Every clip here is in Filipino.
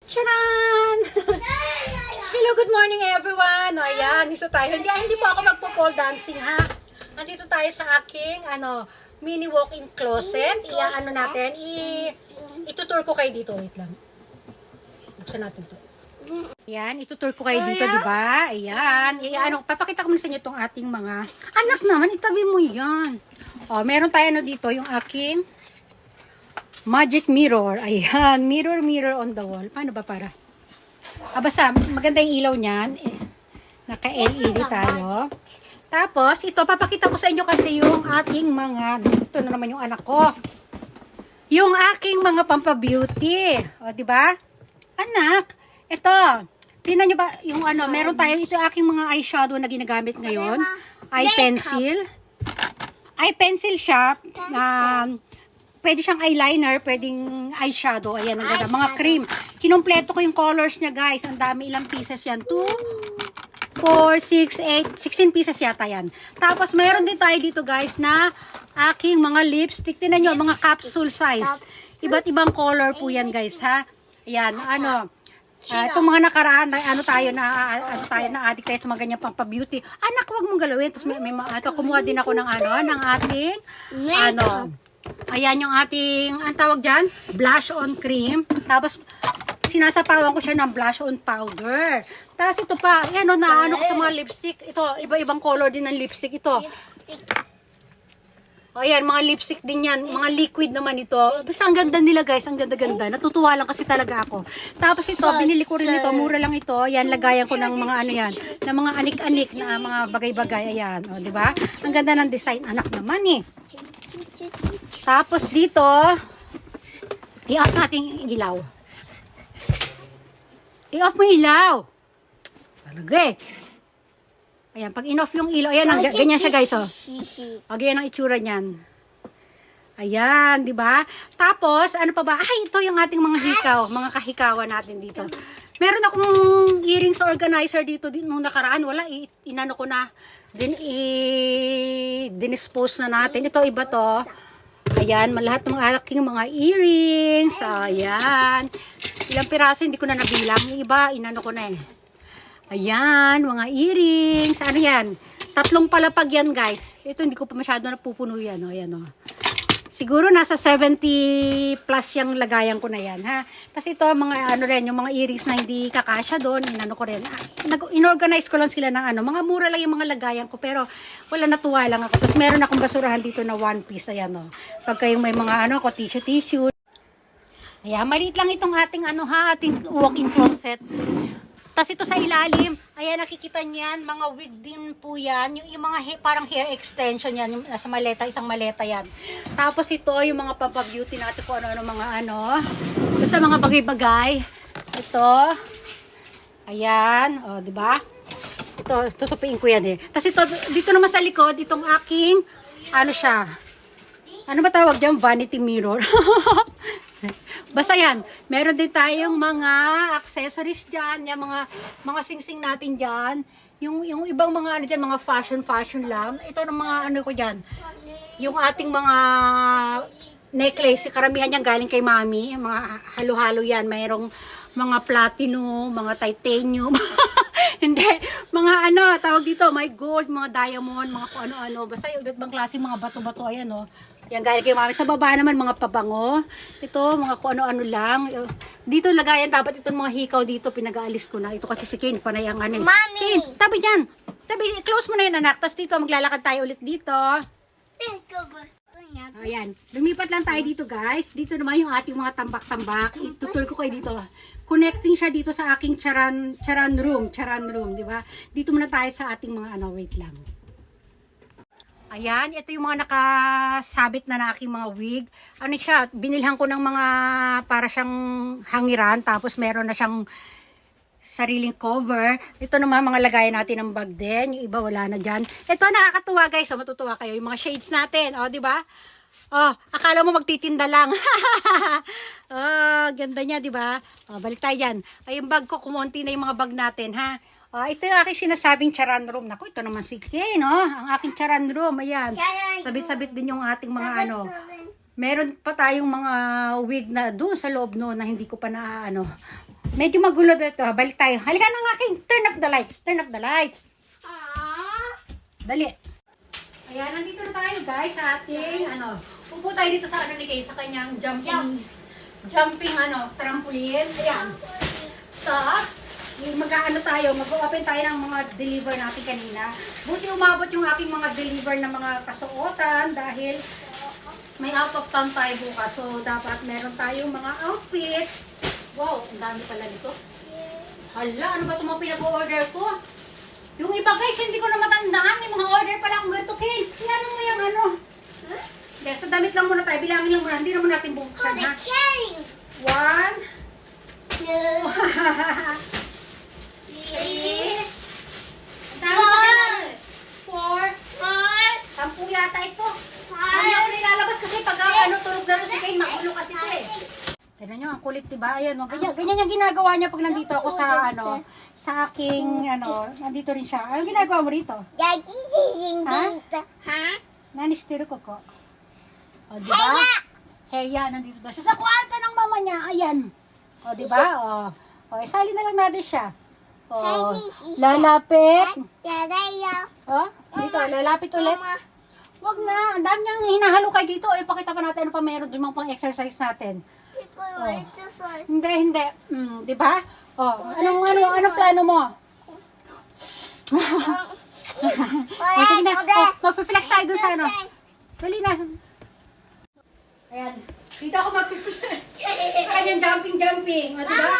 Charan! Hello, good morning everyone! O ayan, dito tayo. Hindi po ako magpo-pole dancing ha. Nandito tayo sa aking mini walk-in closet. Itutur ko kayo dito. Wait lang. Buksan natin to. Ayan, itutur ko kayo dito, di ba? Ayan. Papakita ko muna sa inyo itong ating mga anak naman. Itabi mo yan. O, meron tayo dito, yung aking magic mirror. Ayan, mirror on the wall. Paano ba para? Basta, maganda yung ilaw niyan. Naka-LED tayo. Tapos, ito, papakita ko sa inyo kasi yung aking mga, ito na naman yung anak ko. Yung aking mga pampabeauty. O, di ba? Anak, ito. Tingnan nyo ba, yung meron tayo, ito aking mga eyeshadow na ginagamit ngayon. Eye pencil. Eye pencil siya. Pwede siyang eyeliner, pwedeng eyeshadow. Ayan, ang ganda. Mga cream. Kinumpleto ko yung colors niya, guys. Ang dami, ilang pieces yan. 2, 4, 6, 8, 16 pieces yata yan. Tapos, mayroon din tayo dito, guys, na aking mga lipstick. Tingnan nyo, mga capsule size. Iba't ibang color po yan, guys, ha? Ayan, itong mga nakaraan, tayo na addict tayo sa mga ganyan pang pa-beauty. Anak, huwag mong galawin. Tapos, kumuha din ako ng ng ating, ayan yung ating, ang tawag dyan, blush on cream. Tapos, sinasapawan ko siya ng blush on powder. Tapos ito pa, yan naano ko sa mga lipstick. Ito, iba-ibang color din ng lipstick ito. O, ayan, mga lipstick din yan. Mga liquid naman ito. Basta ang ganda nila, guys. Ang ganda-ganda. Natutuwa lang kasi talaga ako. Tapos ito, binili ko rin ito. Mura lang ito. Ayan, lagayan ko ng mga yan. Ng mga anik-anik na mga bagay-bagay. Ayan, o, diba? Ang ganda ng design. Anak naman eh. Tapos dito, i-off natin yung ilaw. I-off mo yung ilaw. Talaga eh. Ayan, pag in-off yung ilaw, ayan, ganyan siya, guys, oh. O, ganyan ang itsura niyan. Ayan, di ba? Tapos, ano pa ba? Ay, ito yung ating mga hikaw, mga kahikawan natin dito. Meron akong earrings organizer dito nung nakaraan. Wala, inano ko na. Dinispose na natin. Ito, iba to. Ayan, lahat ng aking mga earrings. Ayan. Ilang piraso, hindi ko na nabilang. Yung iba, inano ko na eh. Ayan, mga earrings. Ano yan? 3 palapag yan, guys. Ito, hindi ko pa masyado napupuno yan. O, ayan, o. Siguro nasa 70 plus yung lagayan ko na yan, ha? Tapos ito, mga yung mga earrings na hindi kakasya doon, inano ko rin. Inorganize ko lang sila ng mga mura lang yung mga lagayan ko, pero wala, natuwa lang ako. Tapos meron akong basurahan dito na one piece, ayan, o. Pag kayong may mga tissue. Ayan, maliit lang itong ating ating walk-in closet. Tapos ito sa ilalim, ayan, nakikita niyan, mga wig din po yan. Yung mga parang hair extension yan, yung nasa maleta, isang maleta yan. Tapos ito, yung mga pampabeauty natin po, mga ito sa mga bagay-bagay. Ito, ayan, o, diba? Ito, tutupiin ko yan eh. Tapos ito, dito naman sa likod, itong aking, siya, ano ba tawag dyan? Vanity mirror. Basta yan, meron din tayong mga accessories dyan, yung mga sing-sing natin dyan. Yung ibang mga dyan, mga fashion lang. Ito ng mga ko dyan. Yung ating mga necklace, karamihan yan galing kay mami. Mga halo-halo yan. Mayroong mga platinum, mga titanium. Hindi, mga tawag dito, may gold, mga diamond, mga kung ano-ano. Basta yung ibang klase, mga bato-bato, ayan o. Yan, galing kay mami. Sa baba naman, mga pabango. Ito, mga kung ano-ano lang. Dito lagayan, dapat itong mga hikaw dito, pinag-aalis ko na. Ito kasi si Kane, panay ang Mami! Kane, tabi yan! Tabi, close mo na yun, anak. Tapos dito, maglalakad tayo ulit dito. Ayan, lumipat lang tayo dito, guys. Dito naman yung ating mga tambak-tambak. Itutur ko kayo dito. Connecting siya dito sa aking charan room, di ba? Dito muna tayo sa ating mga wait lang. Ayan, ito yung mga nakasabit na aking mga wig. Ano siya, binilhan ko ng mga para siyang hangiran, tapos meron na siyang sariling cover. Ito naman mga lagayan natin ng bag din. Yung iba wala na dyan. Ito nakakatuwa, guys. Matutuwa kayo. Yung mga shades natin. O, di ba? Oh, akala mo magtitinda lang. Ganda niya, di ba? Oh, balik tayo dyan. Ay, yung bag ko, kumonti na yung mga bag natin, ha? Ito yung aking sinasabing charan room. Naku, ito naman si Kay, no? Ang aking charan room, ayan. Sabit-sabit din yung ating mga Meron pa tayong mga wig na doon sa loob no na hindi ko pa na Medyo magulo dito. Balik tayo. Halika na ng aking. Turn off the lights. Turn off the lights. Dali. Ayan, nandito na tayo guys sa ating, upo tayo dito sa ni Kay, sa kanyang jumping, trampoline. Ayan. So, mag-open tayo ng mga deliver natin kanina. Buti umabot yung aking mga deliver na mga kasuotan dahil may out of town tayo bukas. So, dapat meron tayong mga outfit. Wow, ang dami pala nito. Hala, ano ba itong mga pinag-order ko? Yung iba guys, hindi ko na matandaan. May mga order pala akong ganito, Kay. Ano mo yung ano? Hindi, sa damit lang muna tayo. Bilangin lang muna. Hindi naman natin buksan, ha? 1, 2, 3, 4, 10 yata ito. Ano ako nilalabas kasi pag tulog na si Kay, makulo kasi ito eh. Tignan nyo, ang kulit, diba? Ayan, ganyan yung ginagawa niya pag nandito ako sa, sa aking, nandito rin siya. Anong ginagawa mo rito? Ha? Nanistiro ko ko. O, diba? Heya, nandito daw siya. Sa kwarto ng mama niya, ayan. O, diba? O, isali na lang natin siya. O, lalapit. O, dito, lalapit ulit. Wag na, ang dami niyang hinahalukay dito. Ipakita pa natin ano pa meron doon mga pang-exercise natin. Hindi. Di ba? Anong plano mo? Sige na. Mag-flex tayo doon sa Dali na. Ayan. Dito ako mag-flex. Ayan, jumping. O, diba?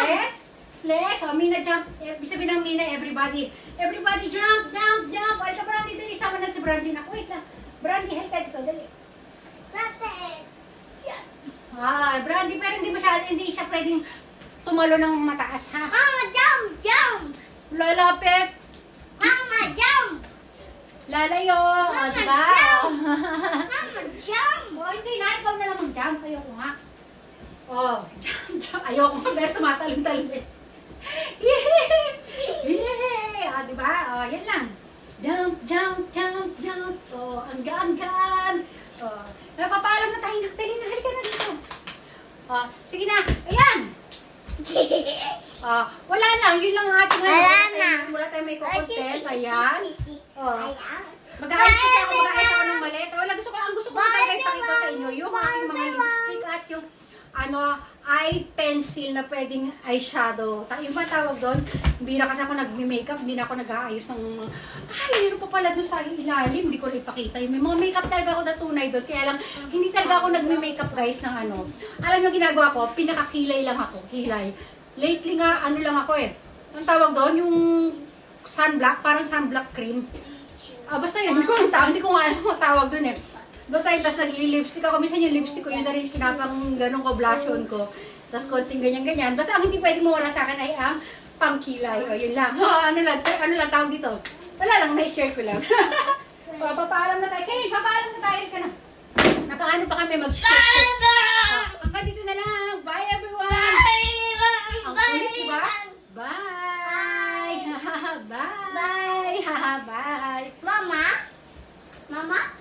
Let's flex. O, Mina jump. Ibig sabihin ng Mina, everybody. Everybody jump. Ay, sa Brandy, dali. Sama na si Brandy na. Wait lang. Brandy, halika dito. Dali. Brandy, pero hindi siya pwedeng tumalo ng mataas, ha? Jump! Lalapit. Mama, jump! Lalayo. O, diba? Mama, jump! O, hindi na. Ikaw na lang mag-jump. Ayoko nga. O, jump. Ayoko nga, pero tumatalon-talon eh. Yay! O, diba? O, yan lang. Jump. O, ang gaan. O, napapaalam na tayo. Halika na dito. O, sige na. Ayan. Wala lang. Yun lang ang ating wala tayong may kukontent. Ayan. Mag-aayos ako ng malit. Ang gusto ko talaga ipakita sa inyo yung aking mga lipstick at yung eye pencil na pwedeng eyeshadow. Yung ba tawag doon? Hindi na kasi ako nag-makeup, hindi na ako nag-aayos ng meron pa pala doon sa ilalim, hindi ko na ipakita. May mga makeup talaga ako na tunay doon, kaya lang hindi talaga ako nag-makeup guys ng Alam nyo ginagawa ko, pinakakilay lang ako, kilay. Lately nga, lang ako eh. Ang tawag doon, yung sunblock, parang sunblock cream. Basta yun, hindi ko nga alam ang tawag doon eh. Basta yun, tapos nag-lipstick ako. Minsan yung lipstick ko, yun na rin sinapang ganun ko, blush on ko. Tapos konting ganyan-ganyan. Basta ang hindi pwedeng mawala sa akin ay ang pangkilay. O, yun lang. Ano lang tawag dito? Wala lang, na-share ko lang. Papaalam na tayo. Kay, papaalam na tayo. Nakaano pa kami mag-share. Hanggang dito na lang. Bye everyone! Ang kulit, diba? Bye! Bye! Bye! Mama?